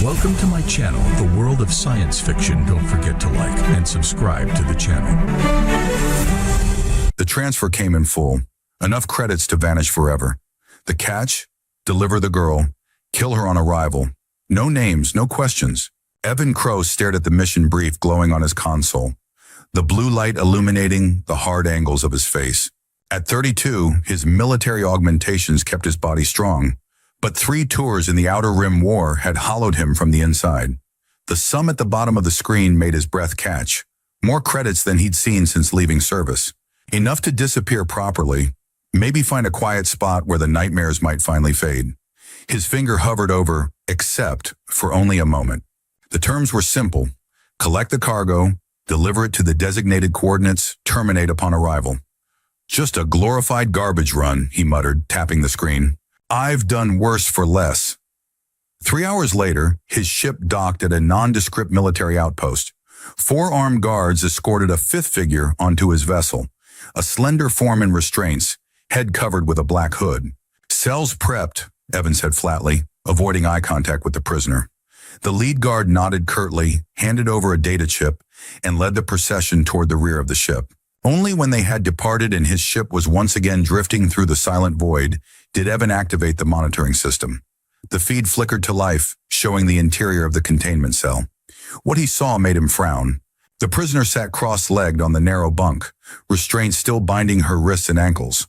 Welcome to my channel, The World of Science Fiction. Don't forget to like and subscribe to the channel. The transfer came in full. Enough credits to vanish forever. The catch? Deliver the girl. Kill her on arrival. No names, no questions. Evan Crow stared at the mission brief glowing on his console, the blue light illuminating the hard angles of his face. At 32, his military augmentations kept his body strong, but 3 tours in the Outer Rim War had hollowed him from the inside. The sum at the bottom of the screen made his breath catch. More credits than he'd seen since leaving service. Enough to disappear properly, maybe find a quiet spot where the nightmares might finally fade. His finger hovered over accept for only a moment. The terms were simple. Collect the cargo, deliver it to the designated coordinates, terminate upon arrival. Just a glorified garbage run, he muttered, tapping the screen. I've done worse for less. 3 hours later, his ship docked at a nondescript military outpost. 4 armed guards escorted a 5th figure onto his vessel, a slender form in restraints, head covered with a black hood. Cells prepped, Evan said flatly, avoiding eye contact with the prisoner. The lead guard nodded curtly, handed over a data chip, and led the procession toward the rear of the ship. Only when they had departed and his ship was once again drifting through the silent void did Evan activate the monitoring system. The feed flickered to life, showing the interior of the containment cell. What he saw made him frown. The prisoner sat cross-legged on the narrow bunk, restraints still binding her wrists and ankles.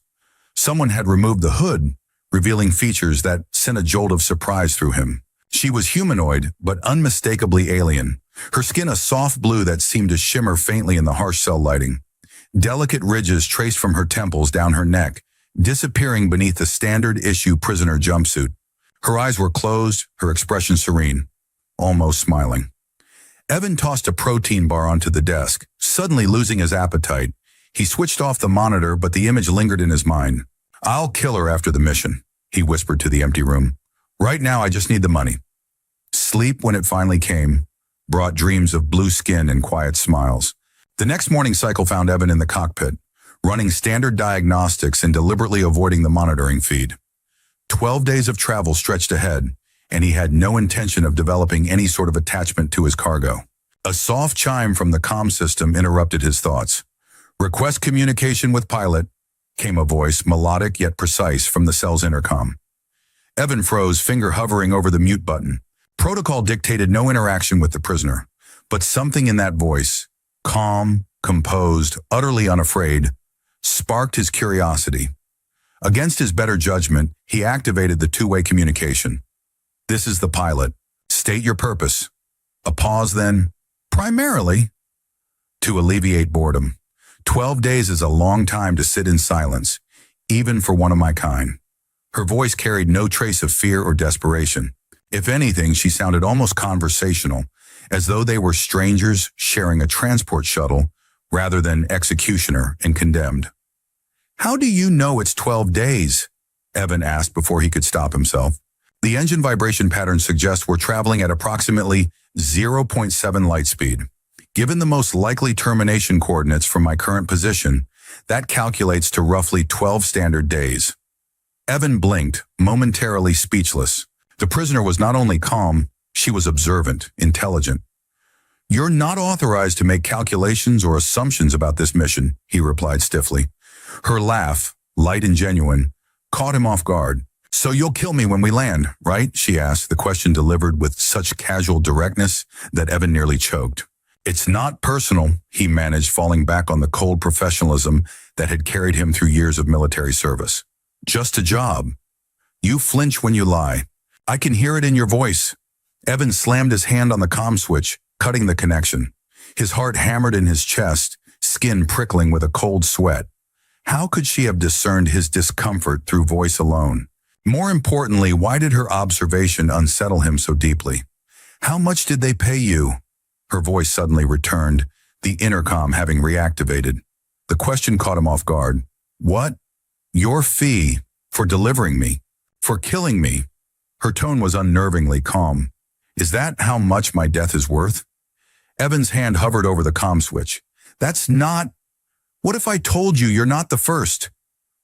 Someone had removed the hood, revealing features that sent a jolt of surprise through him. She was humanoid, but unmistakably alien, her skin a soft blue that seemed to shimmer faintly in the harsh cell lighting. Delicate ridges traced from her temples down her neck, disappearing beneath the standard-issue prisoner jumpsuit. Her eyes were closed, her expression serene, almost smiling. Evan tossed a protein bar onto the desk, suddenly losing his appetite. He switched off the monitor, but the image lingered in his mind. I'll kill her after the mission, he whispered to the empty room. Right now, I just need the money. Sleep, when it finally came, brought dreams of blue skin and quiet smiles. The next morning cycle found Evan in the cockpit, running standard diagnostics and deliberately avoiding the monitoring feed. 12 days of travel stretched ahead, and he had no intention of developing any sort of attachment to his cargo. A soft chime from the comm system interrupted his thoughts. Request communication with pilot, came a voice, melodic yet precise, from the cell's intercom. Evan froze, finger hovering over the mute button. Protocol dictated no interaction with the prisoner, but something in that voice, calm, composed, utterly unafraid, sparked his curiosity. Against his better judgment, he activated the two-way communication. This is the pilot. State your purpose. A pause then, primarily, to alleviate boredom. 12 days is a long time to sit in silence, even for one of my kind. Her voice carried no trace of fear or desperation. If anything, she sounded almost conversational, as though they were strangers sharing a transport shuttle rather than executioner and condemned. How do you know it's 12 days? Evan asked before he could stop himself. The engine vibration patterns suggest we're traveling at approximately 0.7 light speed. Given the most likely termination coordinates from my current position, that calculates to roughly 12 standard days. Evan blinked, momentarily speechless. The prisoner was not only calm, she was observant, intelligent. You're not authorized to make calculations or assumptions about this mission, he replied stiffly. Her laugh, light and genuine, caught him off guard. So you'll kill me when we land, right? She asked, the question delivered with such casual directness that Evan nearly choked. It's not personal, he managed, falling back on the cold professionalism that had carried him through years of military service. Just a job. You flinch when you lie. I can hear it in your voice. Evan slammed his hand on the comm switch, cutting the connection. His heart hammered in his chest, skin prickling with a cold sweat. How could she have discerned his discomfort through voice alone? More importantly, why did her observation unsettle him so deeply? How much did they pay you? Her voice suddenly returned, the intercom having reactivated. The question caught him off guard. What? Your fee for delivering me, for killing me. Her tone was unnervingly calm. Is that how much my death is worth? Evan's hand hovered over the comm switch. That's not... What if I told you you're not the first?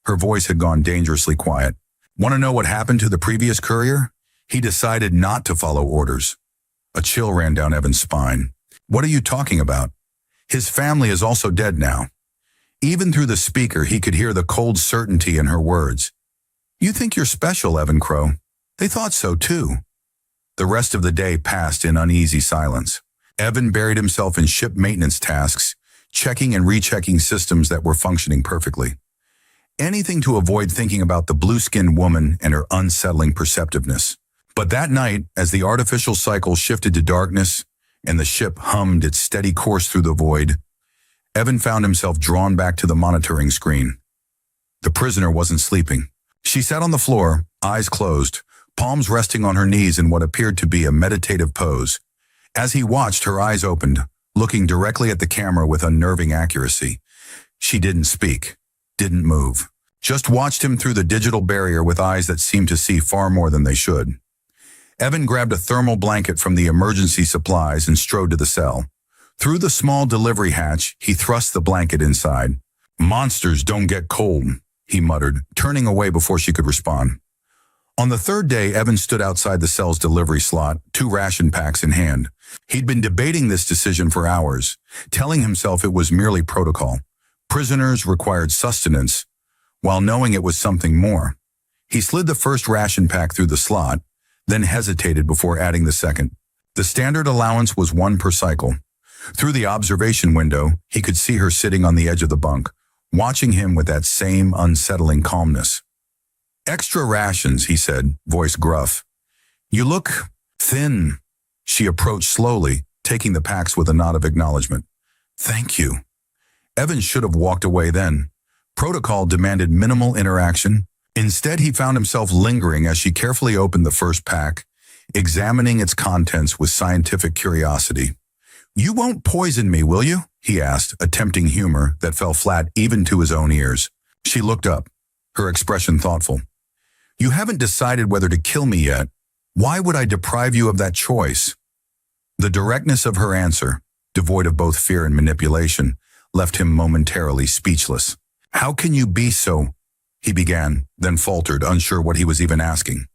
Her voice had gone dangerously quiet. Want to know what happened to the previous courier? He decided not to follow orders. A chill ran down Evan's spine. What are you talking about? His family is also dead now. Even through the speaker, he could hear the cold certainty in her words. You think you're special, Evan Crow. They thought so too. The rest of the day passed in uneasy silence. Evan buried himself in ship maintenance tasks, checking and rechecking systems that were functioning perfectly. Anything to avoid thinking about the blue-skinned woman and her unsettling perceptiveness. But that night, as the artificial cycle shifted to darkness and the ship hummed its steady course through the void, Evan found himself drawn back to the monitoring screen. The prisoner wasn't sleeping. She sat on the floor, eyes closed, palms resting on her knees in what appeared to be a meditative pose. As he watched, her eyes opened, looking directly at the camera with unnerving accuracy. She didn't speak, didn't move, just watched him through the digital barrier with eyes that seemed to see far more than they should. Evan grabbed a thermal blanket from the emergency supplies and strode to the cell. Through the small delivery hatch, he thrust the blanket inside. Monsters don't get cold, he muttered, turning away before she could respond. On the third day, Evan stood outside the cell's delivery slot, 2 ration packs in hand. He'd been debating this decision for hours, telling himself it was merely protocol. Prisoners required sustenance, while knowing it was something more. He slid the first ration pack through the slot, then hesitated before adding the second. The standard allowance was 1 per cycle. Through the observation window, he could see her sitting on the edge of the bunk, watching him with that same unsettling calmness. Extra rations, he said, voice gruff. You look thin. She approached slowly, taking the packs with a nod of acknowledgement. Thank you. Evan should have walked away then. Protocol demanded minimal interaction. Instead, he found himself lingering as she carefully opened the first pack, examining its contents with scientific curiosity. You won't poison me, will you? He asked, attempting humor that fell flat even to his own ears. She looked up, her expression thoughtful. You haven't decided whether to kill me yet. Why would I deprive you of that choice? The directness of her answer, devoid of both fear and manipulation, left him momentarily speechless. How can you be so? He began, then faltered, unsure what he was even asking.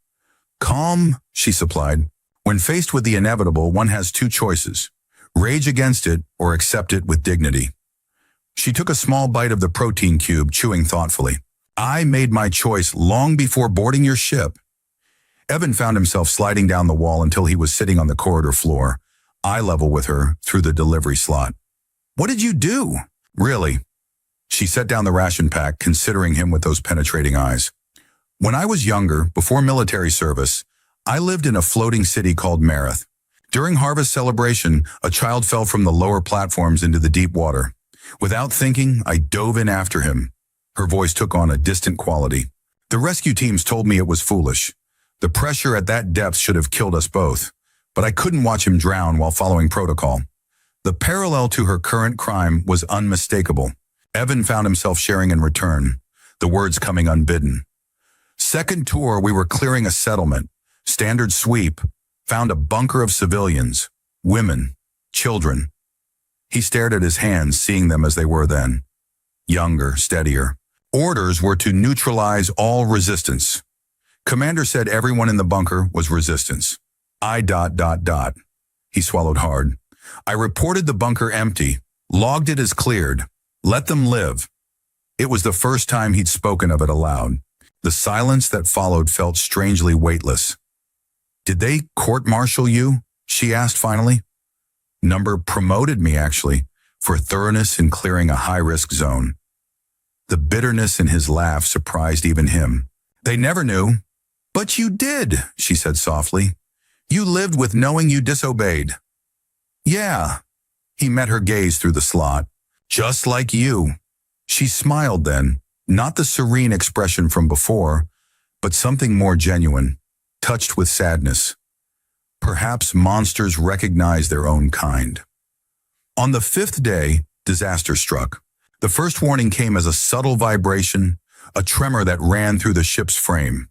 Calm, she supplied. When faced with the inevitable, one has 2 choices. Rage against it or accept it with dignity. She took a small bite of the protein cube, chewing thoughtfully. I made my choice long before boarding your ship. Evan found himself sliding down the wall until he was sitting on the corridor floor, eye level with her through the delivery slot. What did you do? Really? She set down the ration pack, considering him with those penetrating eyes. When I was younger, before military service, I lived in a floating city called Marith. During harvest celebration, a child fell from the lower platforms into the deep water. Without thinking, I dove in after him. Her voice took on a distant quality. The rescue teams told me it was foolish. The pressure at that depth should have killed us both, but I couldn't watch him drown while following protocol. The parallel to her current crime was unmistakable. Evan found himself sharing in return, the words coming unbidden. Second tour, we were clearing a settlement. Standard sweep. Found a bunker of civilians, women, children. He stared at his hands, seeing them as they were then. Younger, steadier. Orders were to neutralize all resistance. Commander said everyone in the bunker was resistance. He swallowed hard. I reported the bunker empty, logged it as cleared. Let them live. It was the first time he'd spoken of it aloud. The silence that followed felt strangely weightless. Did they court-martial you? She asked finally. Number promoted me, actually, for thoroughness in clearing a high-risk zone. The bitterness in his laugh surprised even him. They never knew. But you did, she said softly. You lived with knowing you disobeyed. Yeah. He met her gaze through the slot. Just like you. She smiled then, not the serene expression from before, but something more genuine, touched with sadness. Perhaps monsters recognize their own kind. On the 5th day, disaster struck. The first warning came as a subtle vibration, a tremor that ran through the ship's frame.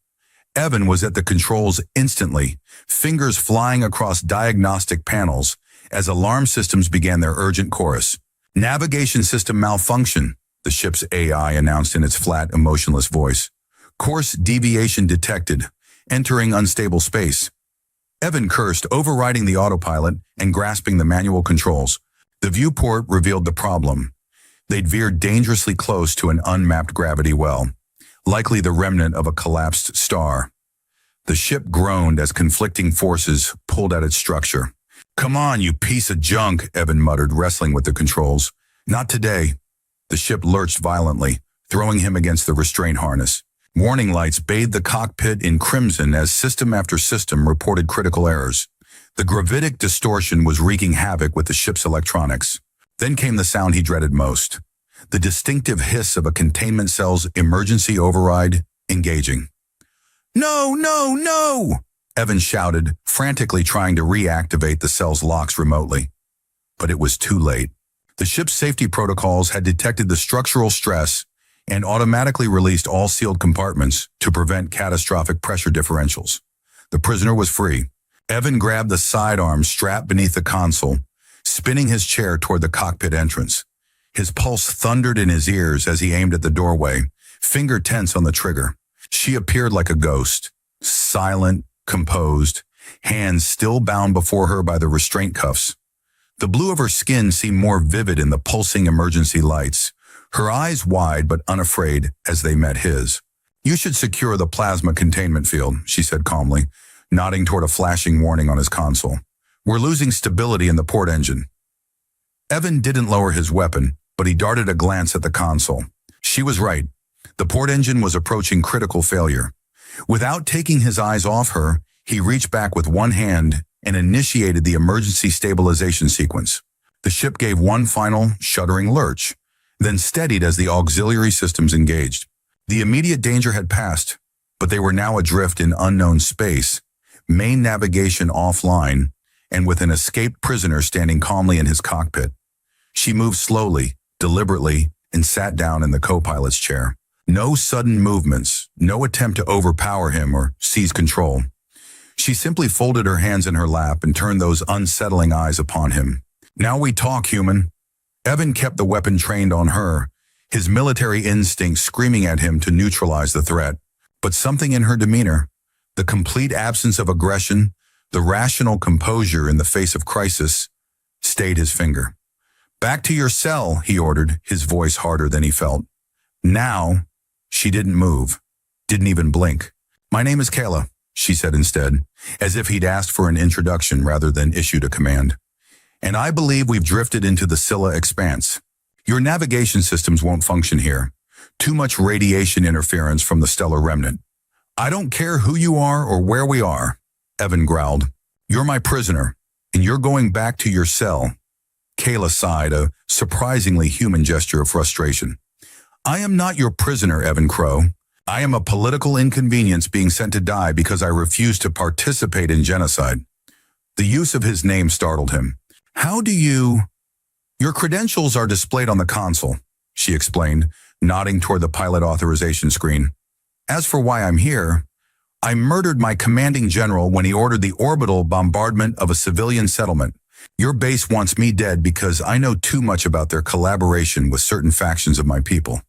Evan was at the controls instantly, fingers flying across diagnostic panels as alarm systems began their urgent chorus. Navigation system malfunction, the ship's AI announced in its flat, emotionless voice. Course deviation detected, entering unstable space. Evan cursed, overriding the autopilot and grasping the manual controls. The viewport revealed the problem. They'd veered dangerously close to an unmapped gravity well, likely the remnant of a collapsed star. The ship groaned as conflicting forces pulled at its structure. "Come on, you piece of junk," Evan muttered, wrestling with the controls. "Not today." The ship lurched violently, throwing him against the restraint harness. Warning lights bathed the cockpit in crimson as system after system reported critical errors. The gravitic distortion was wreaking havoc with the ship's electronics. Then came the sound he dreaded most. The distinctive hiss of a containment cell's emergency override engaging. "No, no, no!" Evan shouted, frantically trying to reactivate the cell's locks remotely. But it was too late. The ship's safety protocols had detected the structural stress and automatically released all sealed compartments to prevent catastrophic pressure differentials. The prisoner was free. Evan grabbed the sidearm strapped beneath the console, spinning his chair toward the cockpit entrance. His pulse thundered in his ears as he aimed at the doorway, finger tense on the trigger. She appeared like a ghost, silent, composed, hands still bound before her by the restraint cuffs. The blue of her skin seemed more vivid in the pulsing emergency lights, her eyes wide but unafraid as they met his. "You should secure the plasma containment field," she said calmly, nodding toward a flashing warning on his console. "We're losing stability in the port engine." Evan didn't lower his weapon, but he darted a glance at the console. She was right. The port engine was approaching critical failure. Without taking his eyes off her, he reached back with one hand and initiated the emergency stabilization sequence. The ship gave one final, shuddering lurch, then steadied as the auxiliary systems engaged. The immediate danger had passed, but they were now adrift in unknown space, main navigation offline, and with an escaped prisoner standing calmly in his cockpit. She moved slowly, deliberately, and sat down in the co-pilot's chair. No sudden movements, no attempt to overpower him or seize control. She simply folded her hands in her lap and turned those unsettling eyes upon him. "Now we talk, human." Evan kept the weapon trained on her, his military instinct screaming at him to neutralize the threat. But something in her demeanor, the complete absence of aggression, the rational composure in the face of crisis, stayed his finger. "Back to your cell," he ordered, his voice harder than he felt. "Now." She didn't move, didn't even blink. "My name is Kayla," she said instead, as if he'd asked for an introduction rather than issued a command. "And I believe we've drifted into the Scylla expanse. Your navigation systems won't function here. Too much radiation interference from the stellar remnant." "I don't care who you are or where we are," Evan growled. "You're my prisoner, and you're going back to your cell." Kayla sighed, a surprisingly human gesture of frustration. "I am not your prisoner, Evan Crow. I am a political inconvenience being sent to die because I refuse to participate in genocide." The use of his name startled him. "How do you—" "Your credentials are displayed on the console," she explained, nodding toward the pilot authorization screen. "As for why I'm here, I murdered my commanding general when he ordered the orbital bombardment of a civilian settlement. Your base wants me dead because I know too much about their collaboration with certain factions of my people.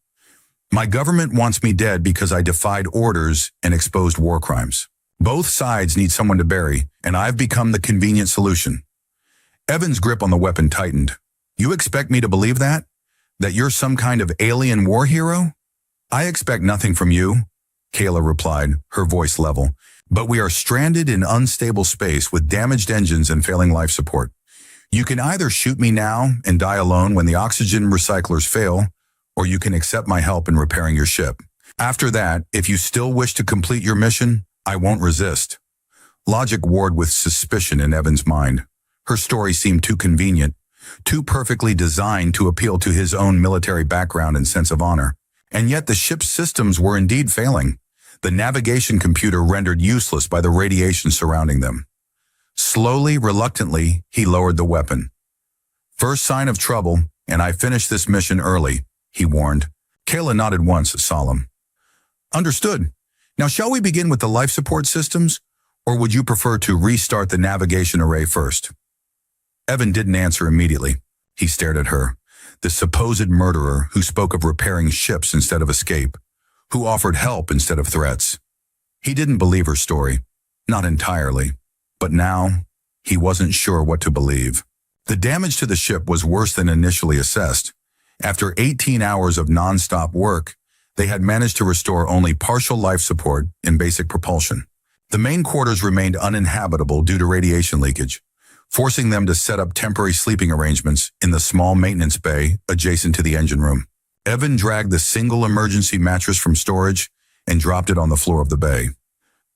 My government wants me dead because I defied orders and exposed war crimes. Both sides need someone to bury, and I've become the convenient solution." Evan's grip on the weapon tightened. "You expect me to believe that? That you're some kind of alien war hero?" "I expect nothing from you," Kayla replied, her voice level. "But we are stranded in unstable space with damaged engines and failing life support. You can either shoot me now and die alone when the oxygen recyclers fail, or you can accept my help in repairing your ship. After that, if you still wish to complete your mission, I won't resist." Logic warred with suspicion in Evan's mind. Her story seemed too convenient, too perfectly designed to appeal to his own military background and sense of honor. And yet the ship's systems were indeed failing, the navigation computer rendered useless by the radiation surrounding them. Slowly, reluctantly, he lowered the weapon. "First sign of trouble, and I finish this mission early," he warned. Kayla nodded once, solemn. "Understood. Now shall we begin with the life support systems, or would you prefer to restart the navigation array first?" Evan didn't answer immediately. He stared at her, the supposed murderer who spoke of repairing ships instead of escape, who offered help instead of threats. He didn't believe her story. Not entirely. But now, he wasn't sure what to believe. The damage to the ship was worse than initially assessed. After 18 hours of non-stop work, they had managed to restore only partial life support and basic propulsion. The main quarters remained uninhabitable due to radiation leakage, forcing them to set up temporary sleeping arrangements in the small maintenance bay adjacent to the engine room. Evan dragged the single emergency mattress from storage and dropped it on the floor of the bay.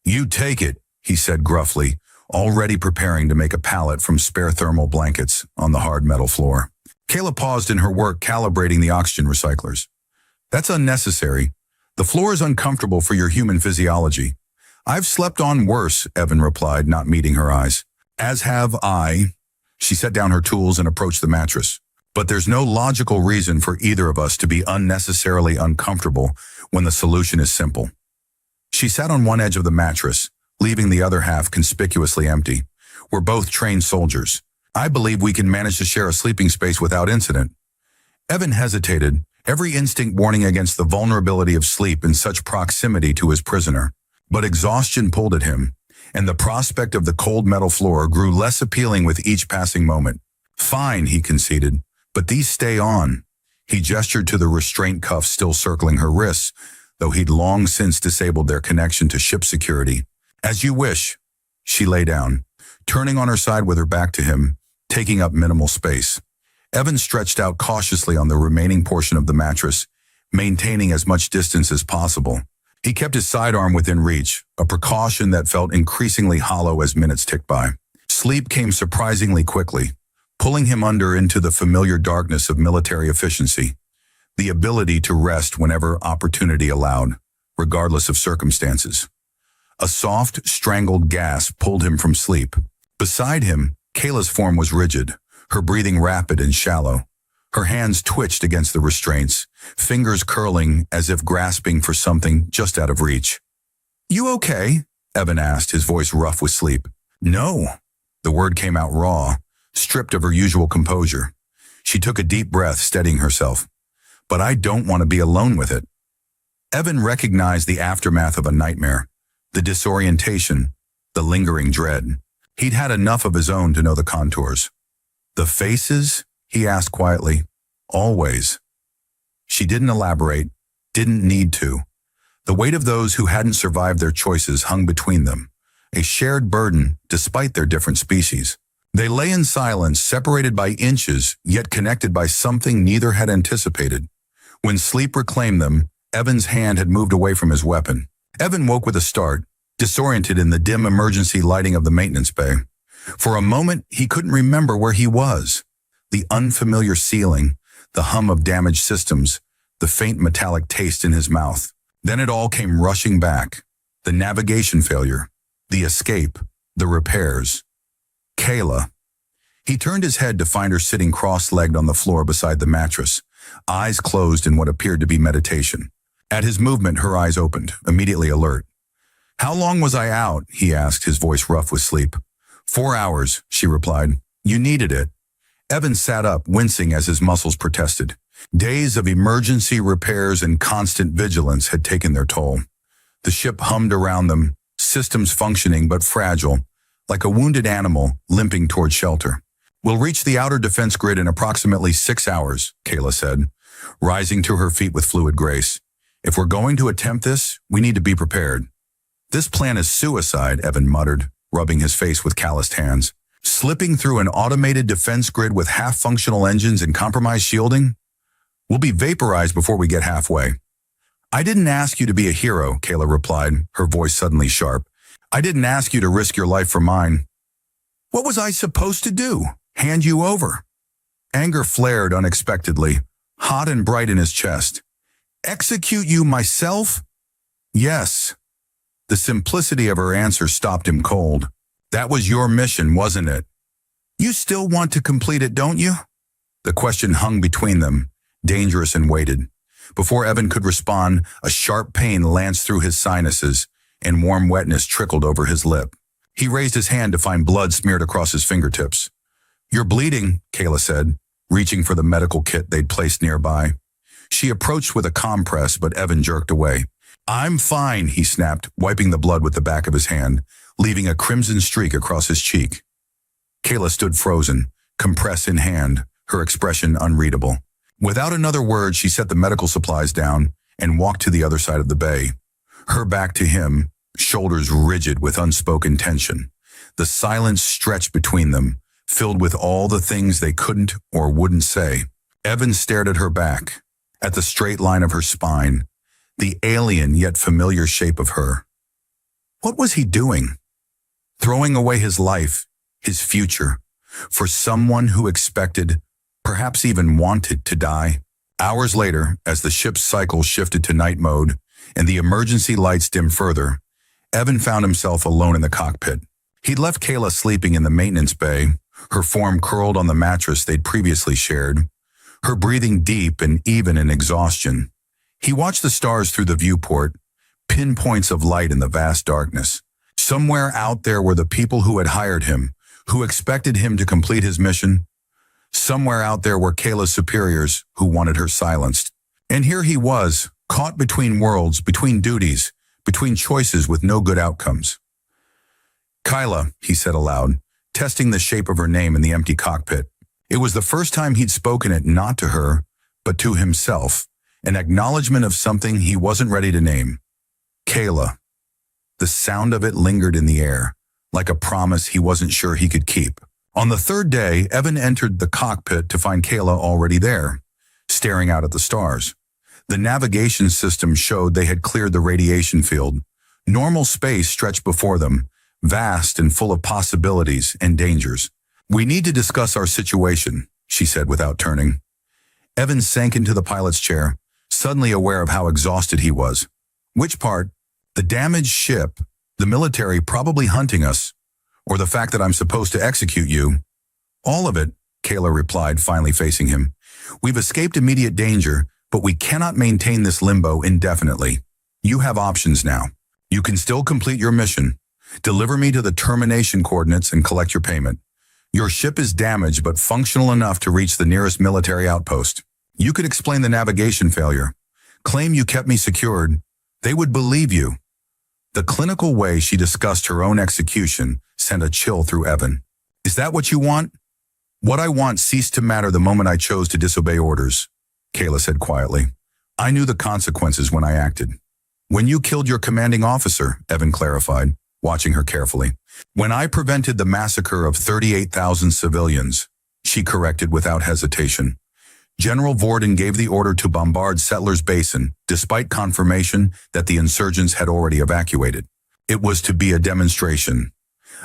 "You take it," he said gruffly, already preparing to make a pallet from spare thermal blankets on the hard metal floor. Kayla paused in her work calibrating the oxygen recyclers. "That's unnecessary. The floor is uncomfortable for your human physiology." "I've slept on worse," Evan replied, not meeting her eyes. "As have I." She set down her tools and approached the mattress. "But there's no logical reason for either of us to be unnecessarily uncomfortable when the solution is simple." She sat on one edge of the mattress, leaving the other half conspicuously empty. "We're both trained soldiers. I believe we can manage to share a sleeping space without incident." Evan hesitated, every instinct warning against the vulnerability of sleep in such proximity to his prisoner. But exhaustion pulled at him, and the prospect of the cold metal floor grew less appealing with each passing moment. "Fine," he conceded, "but these stay on." He gestured to the restraint cuffs still circling her wrists, though he'd long since disabled their connection to ship security. "As you wish." She lay down, turning on her side with her back to him, taking up minimal space. Evan stretched out cautiously on the remaining portion of the mattress, maintaining as much distance as possible. He kept his sidearm within reach, a precaution that felt increasingly hollow as minutes ticked by. Sleep came surprisingly quickly, pulling him under into the familiar darkness of military efficiency, the ability to rest whenever opportunity allowed, regardless of circumstances. A soft, strangled gasp pulled him from sleep. Beside him, Kayla's form was rigid, her breathing rapid and shallow. Her hands twitched against the restraints, fingers curling as if grasping for something just out of reach. "You okay?" Evan asked, his voice rough with sleep. "No." The word came out raw, stripped of her usual composure. She took a deep breath, steadying herself. "But I don't want to be alone with it." Evan recognized the aftermath of a nightmare, the disorientation, the lingering dread. He'd had enough of his own to know the contours. "The faces?" he asked quietly. "Always." She didn't elaborate, didn't need to. The weight of those who hadn't survived their choices hung between them, a shared burden despite their different species. They lay in silence, separated by inches, yet connected by something neither had anticipated. When sleep reclaimed them, Evan's hand had moved away from his weapon. Evan woke with a start, disoriented in the dim emergency lighting of the maintenance bay. For a moment, he couldn't remember where he was. The unfamiliar ceiling, the hum of damaged systems, the faint metallic taste in his mouth. Then it all came rushing back. The navigation failure, the escape, the repairs. Kayla. He turned his head to find her sitting cross-legged on the floor beside the mattress, eyes closed in what appeared to be meditation. At his movement, her eyes opened, immediately alert. "How long was I out?" he asked, his voice rough with sleep. 4 hours, she replied. "You needed it." Evan sat up, wincing as his muscles protested. Days of emergency repairs and constant vigilance had taken their toll. The ship hummed around them, systems functioning but fragile, like a wounded animal limping toward shelter. "We'll reach the outer defense grid in approximately 6 hours, Kayla said, rising to her feet with fluid grace. "If we're going to attempt this, we need to be prepared." "This plan is suicide," Evan muttered, rubbing his face with calloused hands. "Slipping through an automated defense grid with half-functional engines and compromised shielding? We'll be vaporized before we get halfway." "I didn't ask you to be a hero," Kayla replied, her voice suddenly sharp. "I didn't ask you to risk your life for mine." "What was I supposed to do? Hand you over?" Anger flared unexpectedly, hot and bright in his chest. "Execute you myself?" "Yes." The simplicity of her answer stopped him cold. "That was your mission, wasn't it? You still want to complete it, don't you?" The question hung between them, dangerous and weighted. Before Evan could respond, a sharp pain lanced through his sinuses, and warm wetness trickled over his lip. He raised his hand to find blood smeared across his fingertips. "You're bleeding," Kayla said, reaching for the medical kit they'd placed nearby. She approached with a compress, but Evan jerked away. "I'm fine," he snapped, wiping the blood with the back of his hand. leaving a crimson streak across his cheek. Kayla stood frozen, compress in hand, her expression unreadable. Without another word, she set the medical supplies down and walked to the other side of the bay. Her back to him, shoulders rigid with unspoken tension. The silence stretched between them, filled with all the things they couldn't or wouldn't say. Evan stared at her back, at the straight line of her spine, the alien yet familiar shape of her. What was he doing? Throwing away his life, his future, for someone who expected, perhaps even wanted to die. Hours later, as the ship's cycle shifted to night mode and the emergency lights dimmed further, Evan found himself alone in the cockpit. He'd left Kayla sleeping in the maintenance bay, her form curled on the mattress they'd previously shared, her breathing deep and even in exhaustion. He watched the stars through the viewport, pinpoints of light in the vast darkness. Somewhere out there were the people who had hired him, who expected him to complete his mission. Somewhere out there were Kayla's superiors who wanted her silenced. And here he was, caught between worlds, between duties, between choices with no good outcomes. "Kyla," he said aloud, testing the shape of her name in the empty cockpit. It was the first time he'd spoken it not to her, but to himself, an acknowledgement of something he wasn't ready to name. Kayla. The sound of it lingered in the air, like a promise he wasn't sure he could keep. On the third day, Evan entered the cockpit to find Kayla already there, staring out at the stars. The navigation system showed they had cleared the radiation field. Normal space stretched before them, vast and full of possibilities and dangers. "We need to discuss our situation," she said without turning. Evan sank into the pilot's chair, suddenly aware of how exhausted he was. "Which part? The damaged ship, the military probably hunting us, or the fact that I'm supposed to execute you?" "All of it," Kayla replied, finally facing him. "We've escaped immediate danger, but we cannot maintain this limbo indefinitely. You have options now. You can still complete your mission. Deliver me to the termination coordinates and collect your payment. Your ship is damaged but functional enough to reach the nearest military outpost. You could explain the navigation failure. Claim you kept me secured. They would believe you." The clinical way she discussed her own execution sent a chill through Evan. "Is that what you want?" "What I want ceased to matter the moment I chose to disobey orders," Kayla said quietly. "I knew the consequences when I acted." "When you killed your commanding officer," Evan clarified, watching her carefully. "When I prevented the massacre of 38,000 civilians," she corrected without hesitation. "General Vorden gave the order to bombard Settlers Basin, despite confirmation that the insurgents had already evacuated. It was to be a demonstration,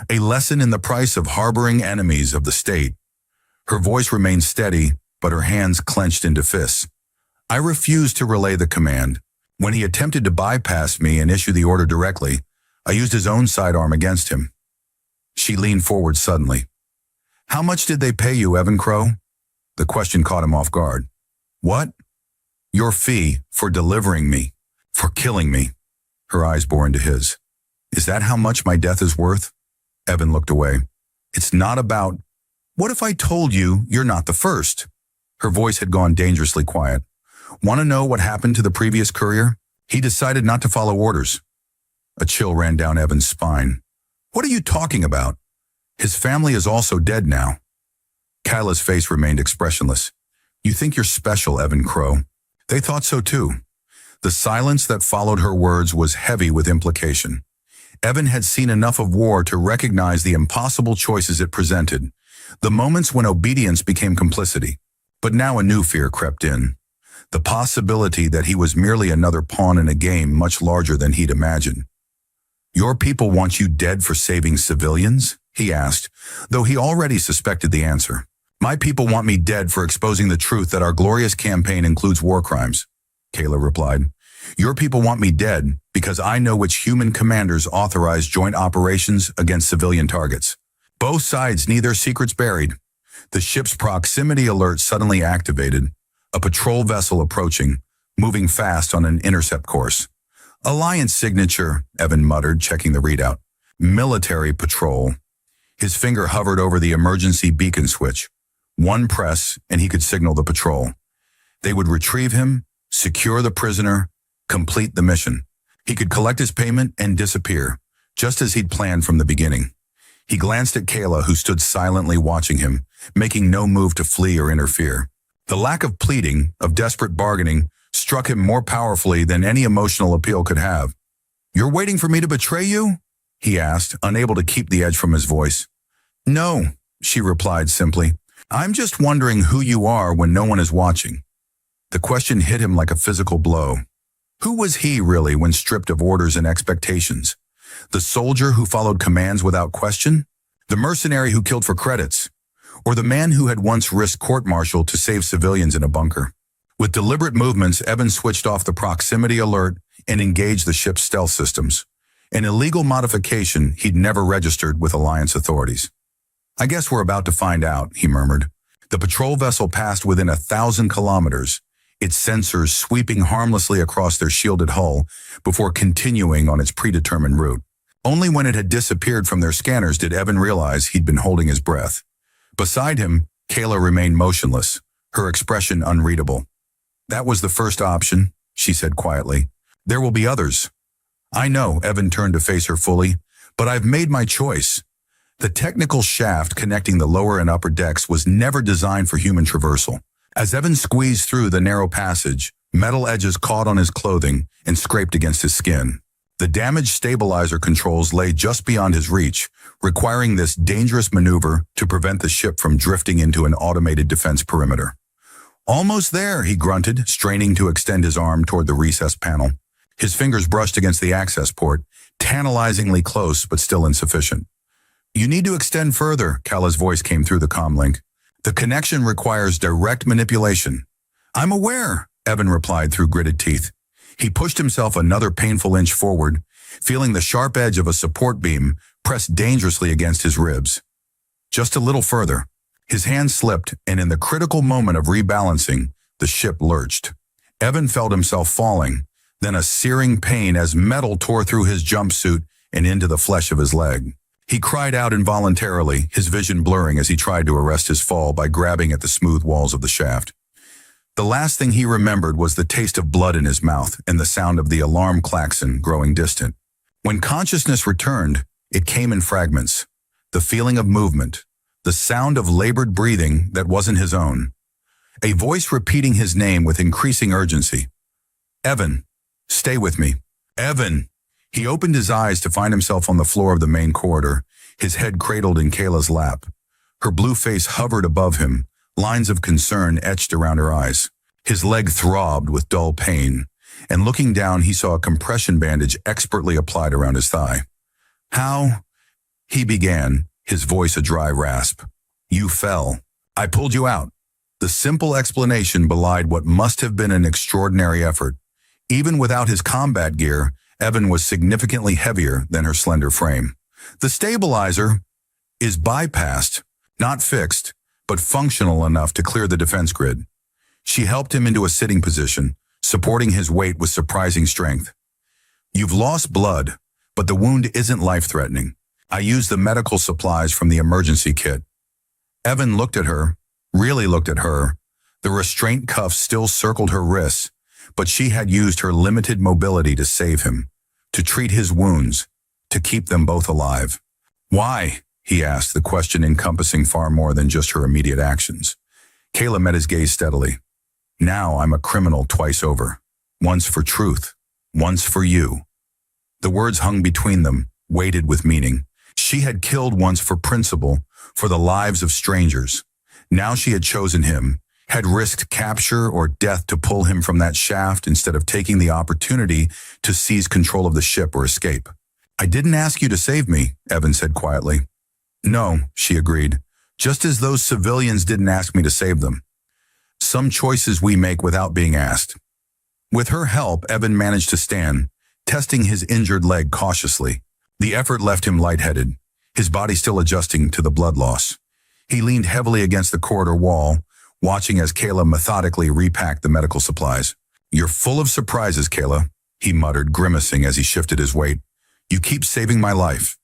a lesson in the price of harboring enemies of the state." Her voice remained steady, but her hands clenched into fists. "I refused to relay the command. When he attempted to bypass me and issue the order directly, I used his own sidearm against him." She leaned forward suddenly. "How much did they pay you, Evan Crow?" The question caught him off guard. "What?" "Your fee for delivering me, for killing me." Her eyes bore into his. "Is that how much my death is worth?" Evan looked away. "It's not about, what if I told you you're not the first?" Her voice had gone dangerously quiet. "Want to know what happened to the previous courier? He decided not to follow orders." A chill ran down Evan's spine. "What are you talking about? His family is also dead now." Kyla's face remained expressionless. "You think you're special, Evan Crow." They thought so too. The silence that followed her words was heavy with implication. Evan had seen enough of war to recognize the impossible choices it presented, the moments when obedience became complicity. But now a new fear crept in. The possibility that he was merely another pawn in a game much larger than he'd imagined. "Your people want you dead for saving civilians?" he asked, though he already suspected the answer. "My people want me dead for exposing the truth that our glorious campaign includes war crimes," Kayla replied. "Your people want me dead because I know which human commanders authorize joint operations against civilian targets. Both sides need their secrets buried." The ship's proximity alert suddenly activated, a patrol vessel approaching, moving fast on an intercept course. "Alliance signature," Evan muttered, checking the readout. "Military patrol." His finger hovered over the emergency beacon switch. One press, and he could signal the patrol. They would retrieve him, secure the prisoner, complete the mission. He could collect his payment and disappear, just as he'd planned from the beginning. He glanced at Kayla, who stood silently watching him, making no move to flee or interfere. The lack of pleading, of desperate bargaining, struck him more powerfully than any emotional appeal could have. "You're waiting for me to betray you?" he asked, unable to keep the edge from his voice. "No," she replied simply. "I'm just wondering who you are when no one is watching." The question hit him like a physical blow. Who was he really when stripped of orders and expectations? The soldier who followed commands without question? The mercenary who killed for credits? Or the man who had once risked court-martial to save civilians in a bunker? With deliberate movements, Evan switched off the proximity alert and engaged the ship's stealth systems, an illegal modification he'd never registered with Alliance authorities. "I guess we're about to find out," he murmured. The patrol vessel passed within 1,000 kilometers, its sensors sweeping harmlessly across their shielded hull before continuing on its predetermined route. Only when it had disappeared from their scanners did Evan realize he'd been holding his breath. Beside him, Kayla remained motionless, her expression unreadable. "That was the first option," she said quietly. "There will be others." "I know," Evan turned to face her fully, "but I've made my choice." The technical shaft connecting the lower and upper decks was never designed for human traversal. As Evan squeezed through the narrow passage, metal edges caught on his clothing and scraped against his skin. The damaged stabilizer controls lay just beyond his reach, requiring this dangerous maneuver to prevent the ship from drifting into an automated defense perimeter. "Almost there," he grunted, straining to extend his arm toward the recessed panel. His fingers brushed against the access port, tantalizingly close but still insufficient. "You need to extend further," Kala's voice came through the comlink. "The connection requires direct manipulation." "I'm aware," Evan replied through gritted teeth. He pushed himself another painful inch forward, feeling the sharp edge of a support beam pressed dangerously against his ribs. Just a little further. His hand slipped, and in the critical moment of rebalancing, the ship lurched. Evan felt himself falling, then a searing pain as metal tore through his jumpsuit and into the flesh of his leg. He cried out involuntarily, his vision blurring as he tried to arrest his fall by grabbing at the smooth walls of the shaft. The last thing he remembered was the taste of blood in his mouth and the sound of the alarm klaxon growing distant. When consciousness returned, it came in fragments. The feeling of movement, the sound of labored breathing that wasn't his own. A voice repeating his name with increasing urgency. "Evan, stay with me. Evan!" He opened his eyes to find himself on the floor of the main corridor, his head cradled in Kayla's lap. Her blue face hovered above him, lines of concern etched around her eyes. His leg throbbed with dull pain, and looking down he saw a compression bandage expertly applied around his thigh. "How?" he began, his voice a dry rasp. "You fell. I pulled you out." The simple explanation belied what must have been an extraordinary effort. Even without his combat gear, Evan was significantly heavier than her slender frame. "The stabilizer is bypassed, not fixed, but functional enough to clear the defense grid." She helped him into a sitting position, supporting his weight with surprising strength. "You've lost blood, but the wound isn't life-threatening. I used the medical supplies from the emergency kit." Evan looked at her, really looked at her. The restraint cuffs still circled her wrists, but she had used her limited mobility to save him, to treat his wounds, to keep them both alive. "Why?" he asked, the question encompassing far more than just her immediate actions. Kayla met his gaze steadily. "Now I'm a criminal twice over. Once for truth, once for you." The words hung between them, weighted with meaning. She had killed once for principle, for the lives of strangers. Now she had chosen him, had risked capture or death to pull him from that shaft instead of taking the opportunity to seize control of the ship or escape. "I didn't ask you to save me," Evan said quietly. "No," she agreed, "just as those civilians didn't ask me to save them. Some choices we make without being asked." With her help, Evan managed to stand, testing his injured leg cautiously. The effort left him lightheaded, his body still adjusting to the blood loss. He leaned heavily against the corridor wall, watching as Kayla methodically repacked the medical supplies. "You're full of surprises, Kayla," he muttered, grimacing as he shifted his weight. "You keep saving my life."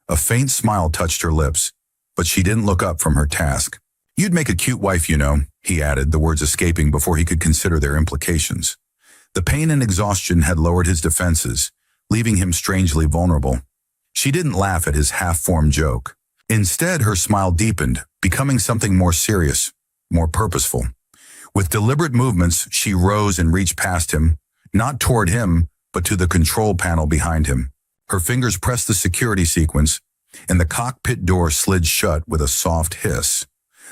A faint smile touched her lips, but she didn't look up from her task. "You'd make a cute wife, you know," he added, the words escaping before he could consider their implications. The pain and exhaustion had lowered his defenses, leaving him strangely vulnerable. She didn't laugh at his half-formed joke. Instead, her smile deepened, becoming something more serious, more purposeful. With deliberate movements, she rose and reached past him, not toward him, but to the control panel behind him. Her fingers pressed the security sequence, and the cockpit door slid shut with a soft hiss,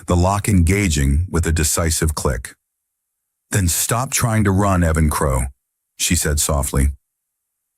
the lock engaging with a decisive click. "Then stop trying to run, Evan Crow," she said softly.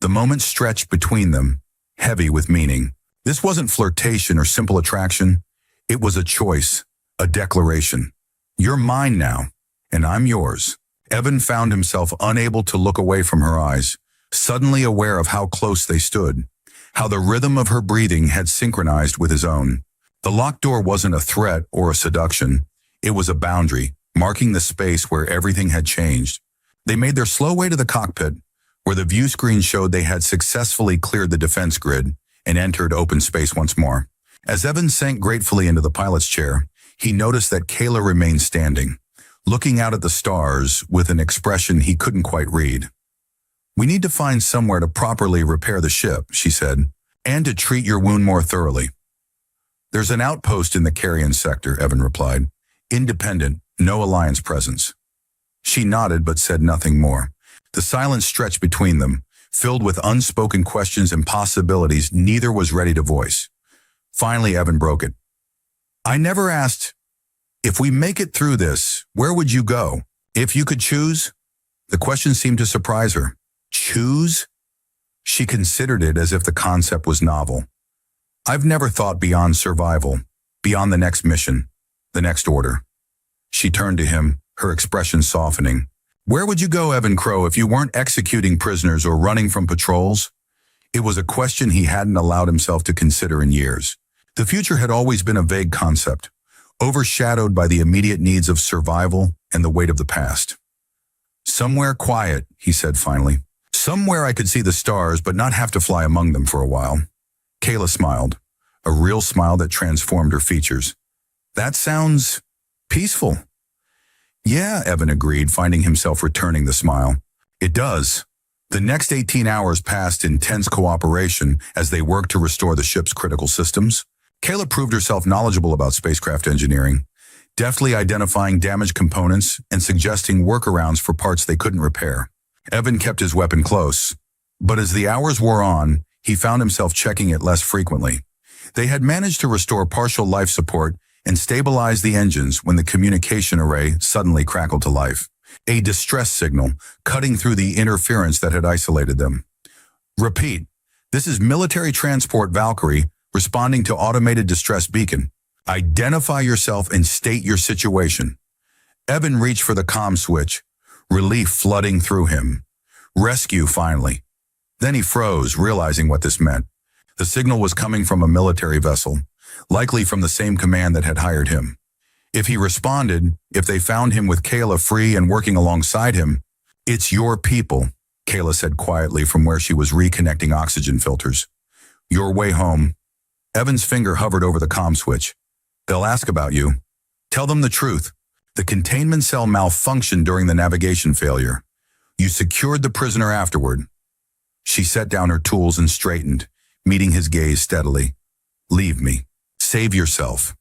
The moment stretched between them, heavy with meaning. This wasn't flirtation or simple attraction. It was a choice, a declaration. "You're mine now, and I'm yours." Evan found himself unable to look away from her eyes, suddenly aware of how close they stood, how the rhythm of her breathing had synchronized with his own. The locked door wasn't a threat or a seduction. It was a boundary, marking the space where everything had changed. They made their slow way to the cockpit, where the view screen showed they had successfully cleared the defense grid and entered open space once more. As Evan sank gratefully into the pilot's chair, he noticed that Kayla remained standing, looking out at the stars with an expression he couldn't quite read. "We need to find somewhere to properly repair the ship," she said, "and to treat your wound more thoroughly." "There's an outpost in the Carrion sector," Evan replied. "Independent, no Alliance presence." She nodded but said nothing more. The silence stretched between them, filled with unspoken questions and possibilities neither was ready to voice. Finally, Evan broke it. "I never asked, if we make it through this, where would you go? If you could choose?" The question seemed to surprise her. Choose? She considered it as if the concept was novel. "I've never thought beyond survival, beyond the next mission, the next order." She turned to him, her expression softening. "Where would you go, Evan Crow, if you weren't executing prisoners or running from patrols?" It was a question he hadn't allowed himself to consider in years. The future had always been a vague concept, overshadowed by the immediate needs of survival and the weight of the past. "Somewhere quiet," he said finally. "Somewhere I could see the stars but not have to fly among them for a while." Kayla smiled, a real smile that transformed her features. "That sounds peaceful." "Yeah," Evan agreed, finding himself returning the smile. "It does." The next 18 hours passed in tense cooperation as they worked to restore the ship's critical systems. Kayla proved herself knowledgeable about spacecraft engineering, deftly identifying damaged components and suggesting workarounds for parts they couldn't repair. Evan kept his weapon close, but as the hours wore on, he found himself checking it less frequently. They had managed to restore partial life support and stabilize the engines when the communication array suddenly crackled to life. A distress signal, cutting through the interference that had isolated them. "Repeat, this is military transport Valkyrie responding to automated distress beacon. Identify yourself and state your situation." Evan reached for the comm switch, relief flooding through him. Rescue, finally. Then he froze, realizing what this meant. The signal was coming from a military vessel, likely from the same command that had hired him. If he responded, if they found him with Kayla free and working alongside him, "It's your people," Kayla said quietly from where she was reconnecting oxygen filters. "Your way home." Evan's finger hovered over the comm switch. "They'll ask about you. Tell them the truth. The containment cell malfunctioned during the navigation failure. You secured the prisoner afterward." She set down her tools and straightened, meeting his gaze steadily. "Leave me. Save yourself."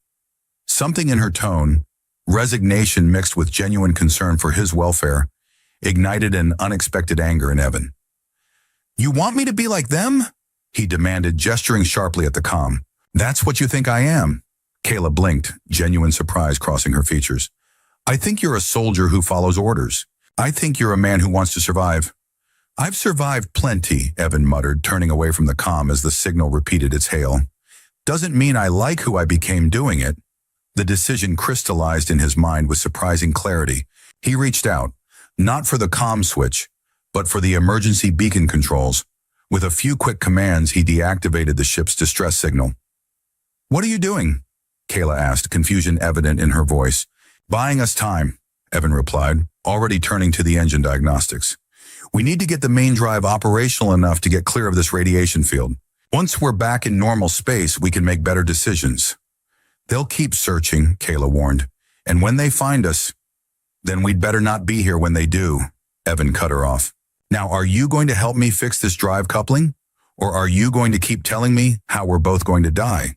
Something in her tone, resignation mixed with genuine concern for his welfare, ignited an unexpected anger in Evan. "You want me to be like them?" he demanded, gesturing sharply at the comm. "That's what you think I am?" Kayla blinked, genuine surprise crossing her features. "I think you're a soldier who follows orders. I think you're a man who wants to survive." "I've survived plenty," Evan muttered, turning away from the comm as the signal repeated its hail. "Doesn't mean I like who I became doing it." The decision crystallized in his mind with surprising clarity. He reached out, not for the comm switch, but for the emergency beacon controls. With a few quick commands, he deactivated the ship's distress signal. "What are you doing?" Kayla asked, confusion evident in her voice. "Buying us time," Evan replied, already turning to the engine diagnostics. "We need to get the main drive operational enough to get clear of this radiation field. Once we're back in normal space, we can make better decisions." "They'll keep searching," Kayla warned. "And when they find us, then we'd better not be here when they do." Evan cut her off. "Now, are you going to help me fix this drive coupling? Or are you going to keep telling me how we're both going to die?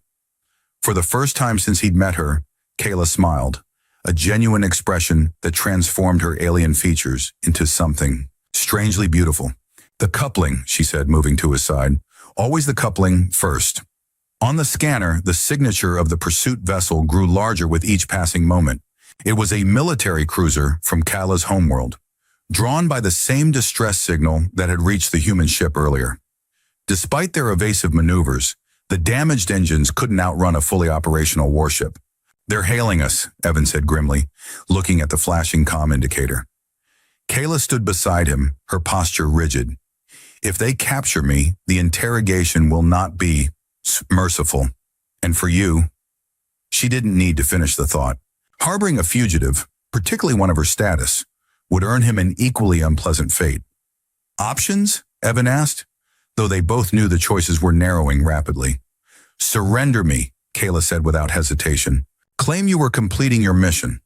For the first time since he'd met her, Kayla smiled, a genuine expression that transformed her alien features into something strangely beautiful. The coupling, she said, moving to his side. Always the coupling first. On the scanner, the signature of the pursuit vessel grew larger with each passing moment. It was a military cruiser from Kala's homeworld, drawn by the same distress signal that had reached the human ship earlier. Despite their evasive maneuvers, the damaged engines couldn't outrun a fully operational warship. They're hailing us, Evan said grimly, looking at the flashing comm indicator. Kayla stood beside him, her posture rigid. If they capture me, the interrogation will not be merciful. And for you, she didn't need to finish the thought. Harboring a fugitive, particularly one of her status, would earn him an equally unpleasant fate. Options? Evan asked, though they both knew the choices were narrowing rapidly. Surrender me, Kayla said without hesitation. Claim you were completing your mission.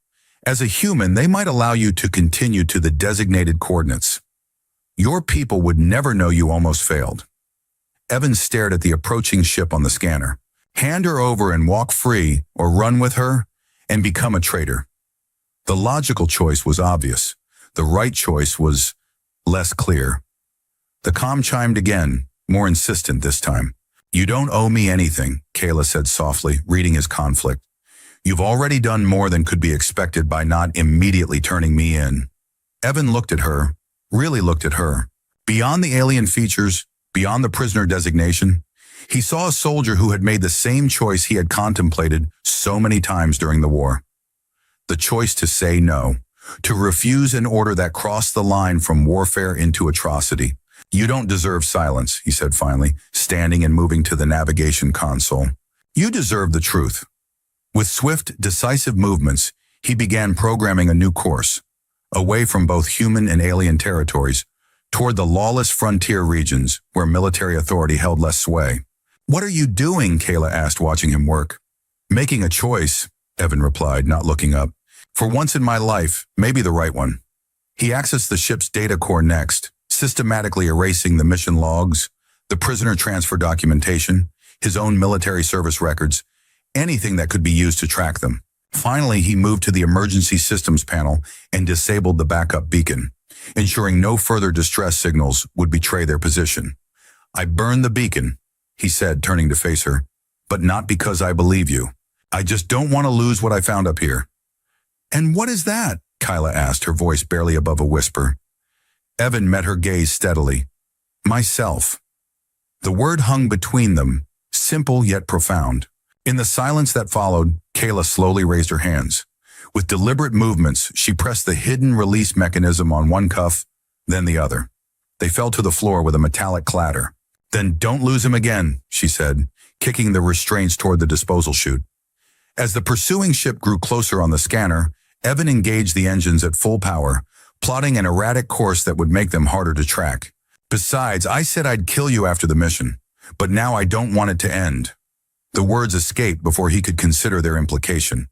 As a human, they might allow you to continue to the designated coordinates. Your people would never know you almost failed. Evan stared at the approaching ship on the scanner. Hand her over and walk free, or run with her and become a traitor. The logical choice was obvious. The right choice was less clear. The comm chimed again, more insistent this time. You don't owe me anything, Kayla said softly, reading his conflict. You've already done more than could be expected by not immediately turning me in. Evan looked at her, really looked at her. Beyond the alien features, beyond the prisoner designation, he saw a soldier who had made the same choice he had contemplated so many times during the war. The choice to say no, to refuse an order that crossed the line from warfare into atrocity. You don't deserve silence, he said finally, standing and moving to the navigation console. You deserve the truth. With swift, decisive movements, he began programming a new course, away from both human and alien territories, toward the lawless frontier regions where military authority held less sway. What are you doing? Kayla asked, watching him work. Making a choice, Evan replied, not looking up. For once in my life, maybe the right one. He accessed the ship's data core next, systematically erasing the mission logs, the prisoner transfer documentation, his own military service records, anything that could be used to track them. Finally, he moved to the emergency systems panel and disabled the backup beacon, ensuring no further distress signals would betray their position. I burned the beacon, he said, turning to face her, but not because I believe you. I just don't want to lose what I found up here. And what is that? Kyla asked, her voice barely above a whisper. Evan met her gaze steadily. Myself. The word hung between them, simple yet profound. In the silence that followed, Kayla slowly raised her hands. With deliberate movements, she pressed the hidden release mechanism on one cuff, then the other. They fell to the floor with a metallic clatter. Then don't lose him again, she said, kicking the restraints toward the disposal chute. As the pursuing ship grew closer on the scanner, Evan engaged the engines at full power, plotting an erratic course that would make them harder to track. Besides, I said I'd kill you after the mission, but now I don't want it to end. The words escaped before he could consider their implication.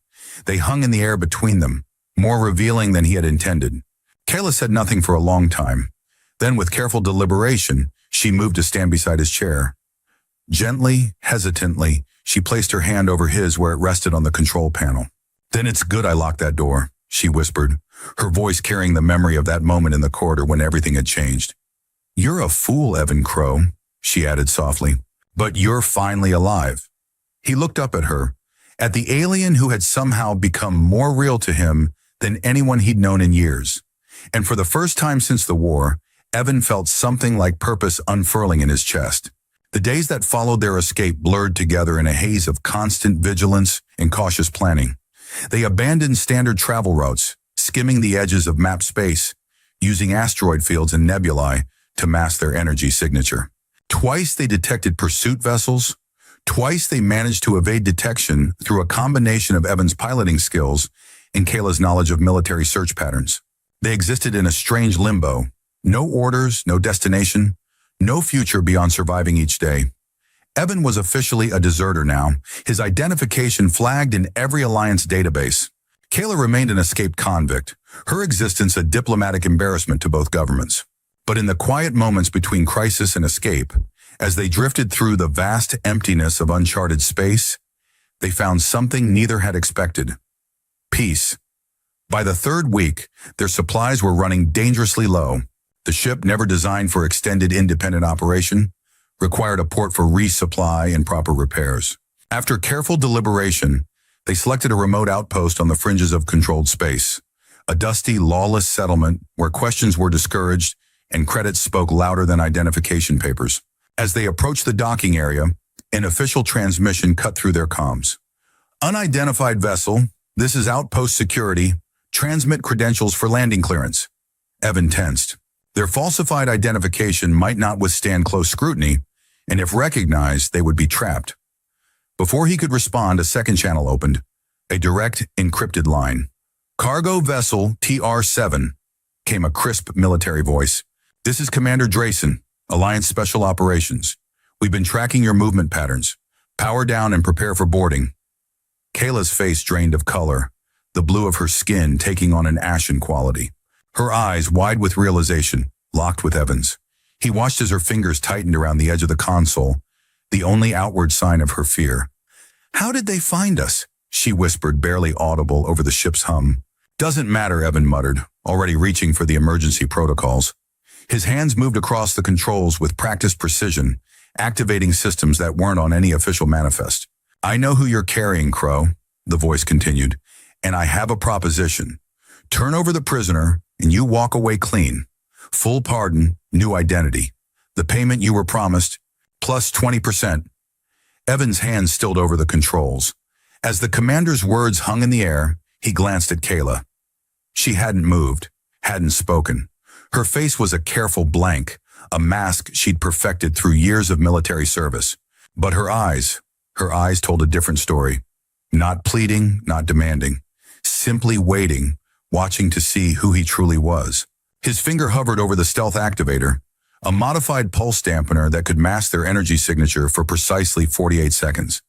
They hung in the air between them, more revealing than he had intended. Kayla said nothing for a long time. Then, with careful deliberation, she moved to stand beside his chair. Gently, hesitantly, she placed her hand over his where it rested on the control panel. Then it's good I locked that door, she whispered, her voice carrying the memory of that moment in the corridor when everything had changed. You're a fool, Evan Crow, she added softly, but you're finally alive. He looked up at her, at the alien who had somehow become more real to him than anyone he'd known in years. And for the first time since the war, Evan felt something like purpose unfurling in his chest. The days that followed their escape blurred together in a haze of constant vigilance and cautious planning. They abandoned standard travel routes, skimming the edges of map space, using asteroid fields and nebulae to mask their energy signature. Twice they detected pursuit vessels. Twice they managed to evade detection through a combination of Evan's piloting skills and Kayla's knowledge of military search patterns. They existed in a strange limbo. No orders, no destination, no future beyond surviving each day. Evan was officially a deserter now, his identification flagged in every Alliance database. Kayla remained an escaped convict, her existence a diplomatic embarrassment to both governments. But in the quiet moments between crisis and escape, As they drifted through the vast emptiness of uncharted space, they found something neither had expected: peace. By the third week, their supplies were running dangerously low. The ship, never designed for extended independent operation, required a port for resupply and proper repairs. After careful deliberation, they selected a remote outpost on the fringes of controlled space, a dusty, lawless settlement where questions were discouraged and credits spoke louder than identification papers. As they approached the docking area, an official transmission cut through their comms. "Unidentified vessel, this is outpost security. Transmit credentials for landing clearance." Evan tensed. Their falsified identification might not withstand close scrutiny, and if recognized, they would be trapped. Before he could respond, a second channel opened, a direct, encrypted line. "Cargo vessel TR-7, came a crisp military voice. "This is Commander Drayson, Alliance Special Operations. We've been tracking your movement patterns. Power down and prepare for boarding." Kayla's face drained of color, the blue of her skin taking on an ashen quality. Her eyes, wide with realization, locked with Evan's. He watched as her fingers tightened around the edge of the console, the only outward sign of her fear. "How did they find us?" she whispered, barely audible over the ship's hum. "Doesn't matter," Evan muttered, already reaching for the emergency protocols. His hands moved across the controls with practiced precision, activating systems that weren't on any official manifest. "I know who you're carrying, Crow," the voice continued, "and I have a proposition. Turn over the prisoner, and you walk away clean. Full pardon, new identity. The payment you were promised, plus 20%. Evan's hands stilled over the controls. As the commander's words hung in the air, he glanced at Kayla. She hadn't moved, hadn't spoken. Her face was a careful blank, a mask she'd perfected through years of military service. But her eyes told a different story. Not pleading, not demanding. Simply waiting, watching to see who he truly was. His finger hovered over the stealth activator, a modified pulse dampener that could mask their energy signature for precisely 48 seconds.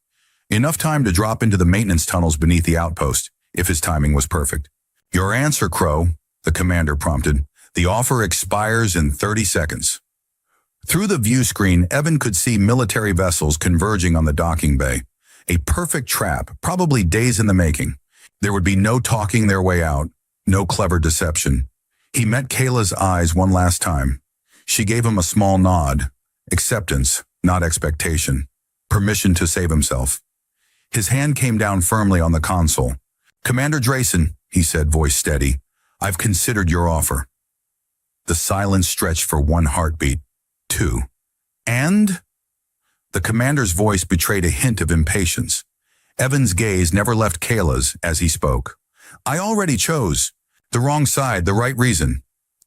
Enough time to drop into the maintenance tunnels beneath the outpost, if his timing was perfect. "Your answer, Crow," the commander prompted. "The offer expires in 30 seconds." Through the view screen, Evan could see military vessels converging on the docking bay. A perfect trap, probably days in the making. There would be no talking their way out, no clever deception. He met Kayla's eyes one last time. She gave him a small nod. Acceptance, not expectation. Permission to save himself. His hand came down firmly on the console. "Commander Drayson," he said, voice steady, "I've considered your offer." The silence stretched for one heartbeat. Two. "And?" The commander's voice betrayed a hint of impatience. Evan's gaze never left Kayla's as he spoke. "I already chose. The wrong side, the right reason."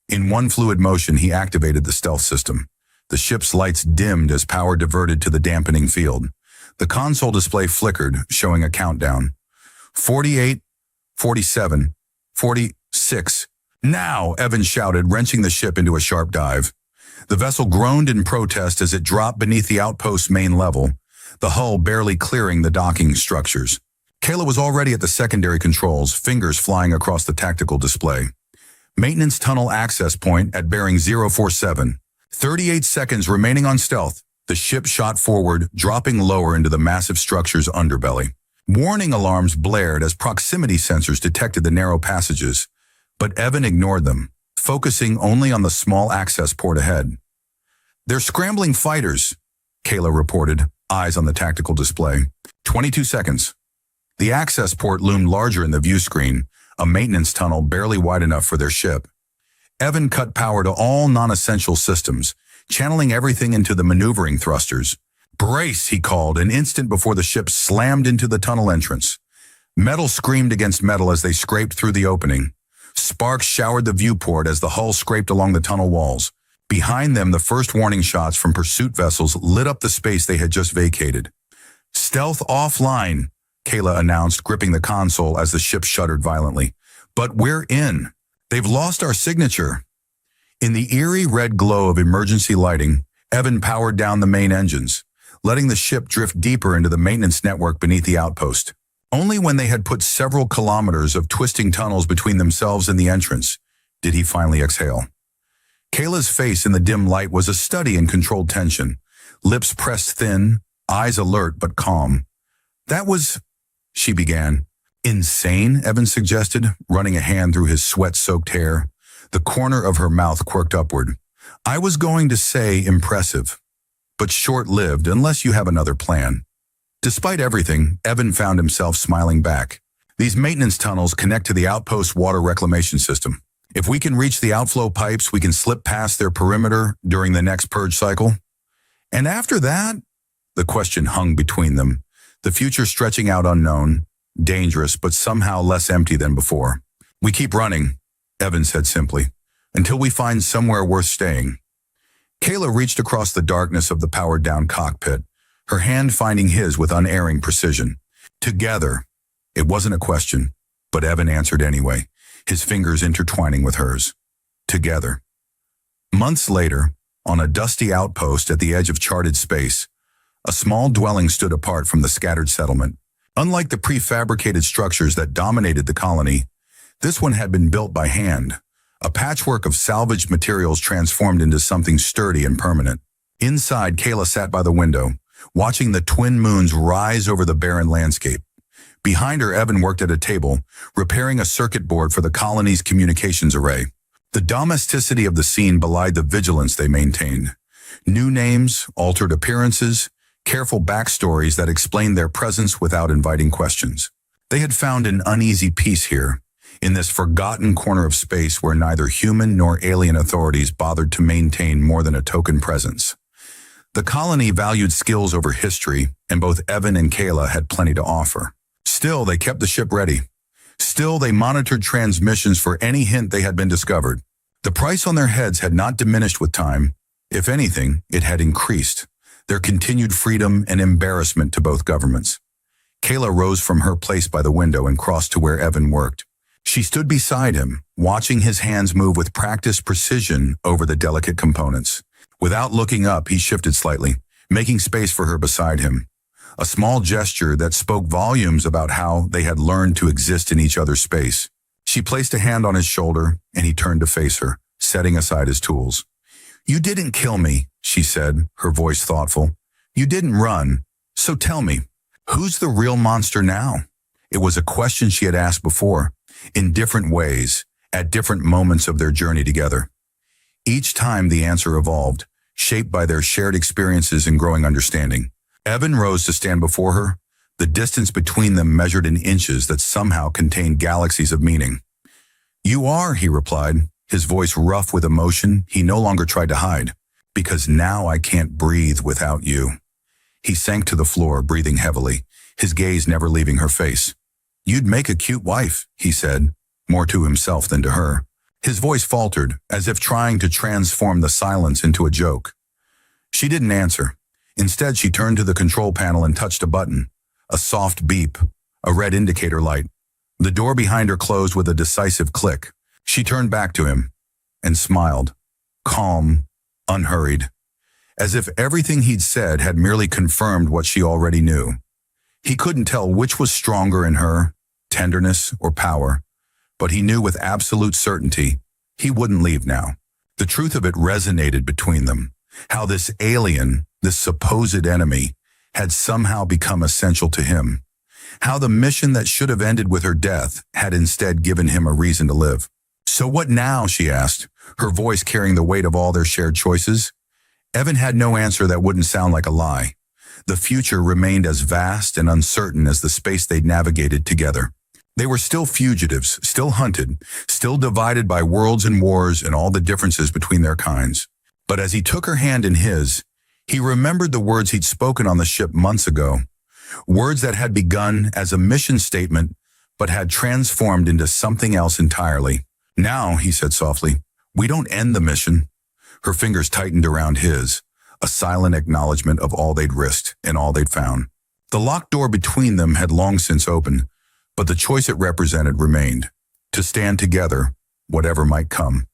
In one fluid motion, he activated the stealth system. The ship's lights dimmed as power diverted to the dampening field. The console display flickered, showing a countdown. 48, 47, 46. "Now!" Evan shouted, wrenching the ship into a sharp dive. The vessel groaned in protest as it dropped beneath the outpost's main level, the hull barely clearing the docking structures. Kayla was already at the secondary controls, fingers flying across the tactical display. Maintenance tunnel access point at bearing 047. 38 seconds remaining on stealth. The ship shot forward, dropping lower into the massive structure's underbelly. Warning alarms blared as proximity sensors detected the narrow passages, but Evan ignored them, focusing only on the small access port ahead. "They're scrambling fighters," Kayla reported, eyes on the tactical display. 22 seconds. The access port loomed larger in the view screen, a maintenance tunnel barely wide enough for their ship. Evan cut power to all non-essential systems, channeling everything into the maneuvering thrusters. "Brace," he called, an instant before the ship slammed into the tunnel entrance. Metal screamed against metal as they scraped through the opening. Sparks showered the viewport as the hull scraped along the tunnel walls. Behind them, the first warning shots from pursuit vessels lit up the space they had just vacated. "Stealth offline," Kayla announced, gripping the console as the ship shuddered violently. "But we're in. They've lost our signature." In the eerie red glow of emergency lighting, Evan powered down the main engines, letting the ship drift deeper into the maintenance network beneath the outpost. Only when they had put several kilometers of twisting tunnels between themselves and the entrance did he finally exhale. Kayla's face in the dim light was a study in controlled tension. lips pressed thin, eyes alert but calm. That was, she began. Insane, Evan suggested, running a hand through his sweat-soaked hair. The corner of her mouth quirked upward. I was going to say impressive, but short-lived unless you have another plan. Despite everything, Evan found himself smiling back. These maintenance tunnels connect to the outpost water reclamation system. If we can reach the outflow pipes, we can slip past their perimeter during the next purge cycle. And after that, the question hung between them, the future stretching out unknown, dangerous but somehow less empty than before. We keep running, Evan said simply, until we find somewhere worth staying. Kayla reached across the darkness of the powered-down cockpit, her hand finding his with unerring precision. Together. It wasn't a question, but Evan answered anyway, his fingers intertwining with hers. Together. Months later, on a dusty outpost at the edge of charted space, a small dwelling stood apart from the scattered settlement. Unlike the prefabricated structures that dominated the colony, this one had been built by hand, a patchwork of salvaged materials transformed into something sturdy and permanent. Inside, Kayla sat by the window, watching the twin moons rise over the barren landscape. Behind her, Evan worked at a table, repairing a circuit board for the colony's communications array. The domesticity of the scene belied the vigilance they maintained. New names, altered appearances, careful backstories that explained their presence without inviting questions. They had found an uneasy peace here, in this forgotten corner of space where neither human nor alien authorities bothered to maintain more than a token presence. The colony valued skills over history, and both Evan and Kayla had plenty to offer. Still, they kept the ship ready. Still, they monitored transmissions for any hint they had been discovered. The price on their heads had not diminished with time. If anything, it had increased, their continued freedom and embarrassment to both governments. Kayla rose from her place by the window and crossed to where Evan worked. She stood beside him, watching his hands move with practiced precision over the delicate components. Without looking up, he shifted slightly, making space for her beside him. A small gesture that spoke volumes about how they had learned to exist in each other's space. She placed a hand on his shoulder, and he turned to face her, setting aside his tools. You didn't kill me, she said, her voice thoughtful. You didn't run. So tell me, who's the real monster now? It was a question she had asked before, in different ways, at different moments of their journey together. Each time the answer evolved, shaped by their shared experiences and growing understanding. Evan rose to stand before her, the distance between them measured in inches that somehow contained galaxies of meaning. You are, he replied, his voice rough with emotion he no longer tried to hide. Because now I can't breathe without you. He sank to the floor, breathing heavily, his gaze never leaving her face. You'd make a cute wife, he said, more to himself than to her. His voice faltered, as if trying to transform the silence into a joke. She didn't answer. Instead, she turned to the control panel and touched a button. A soft beep, a red indicator light. The door behind her closed with a decisive click. She turned back to him and smiled, calm, unhurried, as if everything he'd said had merely confirmed what she already knew. He couldn't tell which was stronger in her, tenderness or power, but he knew with absolute certainty he wouldn't leave now. The truth of it resonated between them, how this alien, this supposed enemy, had somehow become essential to him, how the mission that should have ended with her death had instead given him a reason to live. So what now, she asked, her voice carrying the weight of all their shared choices. Evan had no answer that wouldn't sound like a lie. The future remained as vast and uncertain as the space they'd navigated together. They were still fugitives, still hunted, still divided by worlds and wars and all the differences between their kinds. But as he took her hand in his, he remembered the words he'd spoken on the ship months ago, words that had begun as a mission statement but had transformed into something else entirely. Now, he said softly, we don't end the mission. Her fingers tightened around his, a silent acknowledgement of all they'd risked and all they'd found. The locked door between them had long since opened, but the choice it represented remained, to stand together, whatever might come.